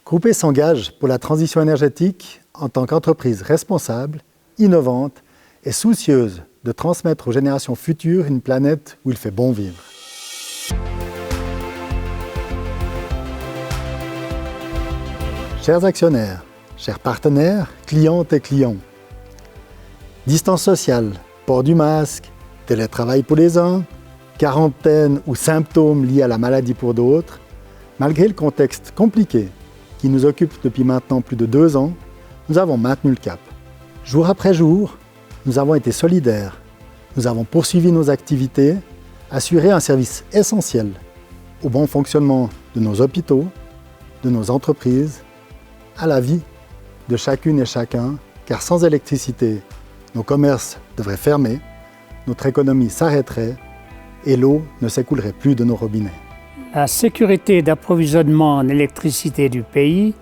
Groupe E s'engage pour la transition énergétique en tant qu'entreprise responsable, innovante et soucieuse de transmettre aux générations futures une planète où il fait bon vivre. Chers actionnaires, chers partenaires, clientes et clients, distance sociale, port du masque, télétravail pour les uns, quarantaine ou symptômes liés à la maladie pour d'autres, malgré le contexte compliqué qui nous occupe depuis maintenant plus de 2 ans, nous avons maintenu le cap. Jour après jour, nous avons été solidaires, nous avons poursuivi nos activités, assuré un service essentiel au bon fonctionnement de nos hôpitaux, de nos entreprises, à la vie de chacune et chacun, car sans électricité, nos commerces devraient fermer, notre économie s'arrêterait et l'eau ne s'écoulerait plus de nos robinets. La sécurité d'approvisionnement en électricité du pays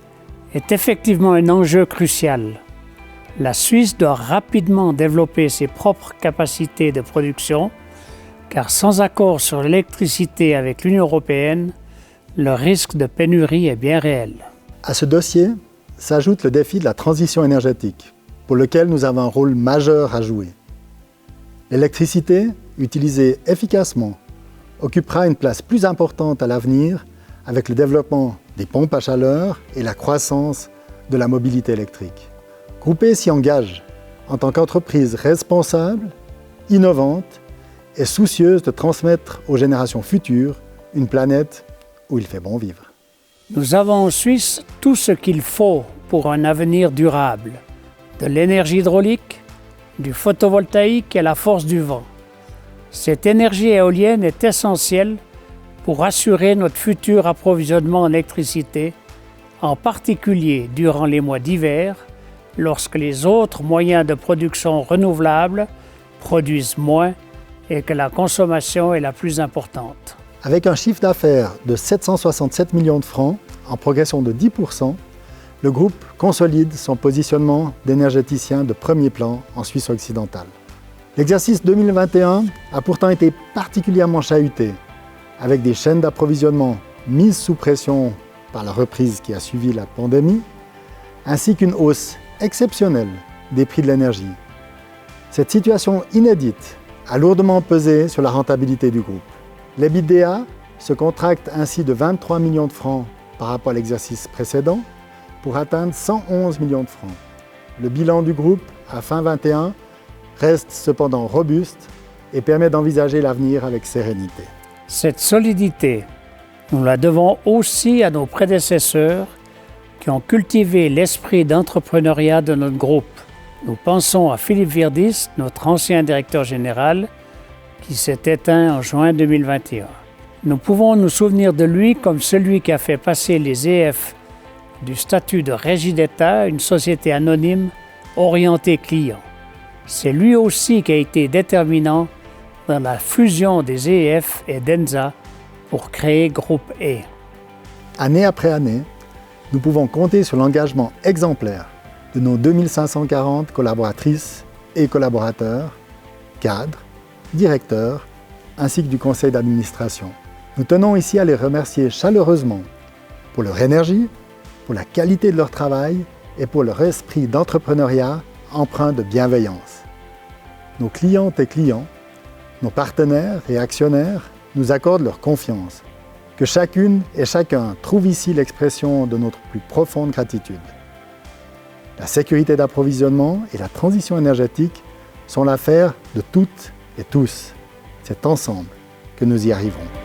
est effectivement un enjeu crucial. La Suisse doit rapidement développer ses propres capacités de production, car sans accord sur l'électricité avec l'Union européenne, le risque de pénurie est bien réel. À ce dossier s'ajoute le défi de la transition énergétique, pour lequel nous avons un rôle majeur à jouer. L'électricité, utilisée efficacement, occupera une place plus importante à l'avenir avec le développement des pompes à chaleur et la croissance de la mobilité électrique. Groupe E s'y engage en tant qu'entreprise responsable, innovante et soucieuse de transmettre aux générations futures une planète où il fait bon vivre. Nous avons en Suisse tout ce qu'il faut pour un avenir durable. De l'énergie hydraulique, du photovoltaïque et la force du vent. Cette énergie éolienne est essentielle pour assurer notre futur approvisionnement en électricité, en particulier durant les mois d'hiver, lorsque les autres moyens de production renouvelables produisent moins et que la consommation est la plus importante. Avec un chiffre d'affaires de 767 millions de francs, en progression de 10%, le groupe consolide son positionnement d'énergéticien de premier plan en Suisse occidentale. L'exercice 2021 a pourtant été particulièrement chahuté, avec des chaînes d'approvisionnement mises sous pression par la reprise qui a suivi la pandémie, ainsi qu'une hausse exceptionnelle des prix de l'énergie. Cette situation inédite a lourdement pesé sur la rentabilité du groupe. L'EBITDA se contracte ainsi de 23 millions de francs par rapport à l'exercice précédent pour atteindre 111 millions de francs. Le bilan du groupe à fin 2021 reste cependant robuste et permet d'envisager l'avenir avec sérénité. Cette solidité, nous la devons aussi à nos prédécesseurs qui ont cultivé l'esprit d'entrepreneuriat de notre groupe. Nous pensons à Philippe Virdis, notre ancien directeur général, qui s'est éteint en juin 2021. Nous pouvons nous souvenir de lui comme celui qui a fait passer les EF du statut de régie d'État à une société anonyme orientée client. C'est lui aussi qui a été déterminant dans la fusion des EF et d'ENSA pour créer Groupe E. Année après année, nous pouvons compter sur l'engagement exemplaire de nos 2540 collaboratrices et collaborateurs, cadres, directeurs, ainsi que du conseil d'administration. Nous tenons ici à les remercier chaleureusement pour leur énergie, pour la qualité de leur travail et pour leur esprit d'entrepreneuriat empreint de bienveillance. Nos clientes et clients, nos partenaires et actionnaires nous accordent leur confiance. Que chacune et chacun trouve ici l'expression de notre plus profonde gratitude. La sécurité d'approvisionnement et la transition énergétique sont l'affaire de toutes et tous. C'est ensemble que nous y arriverons.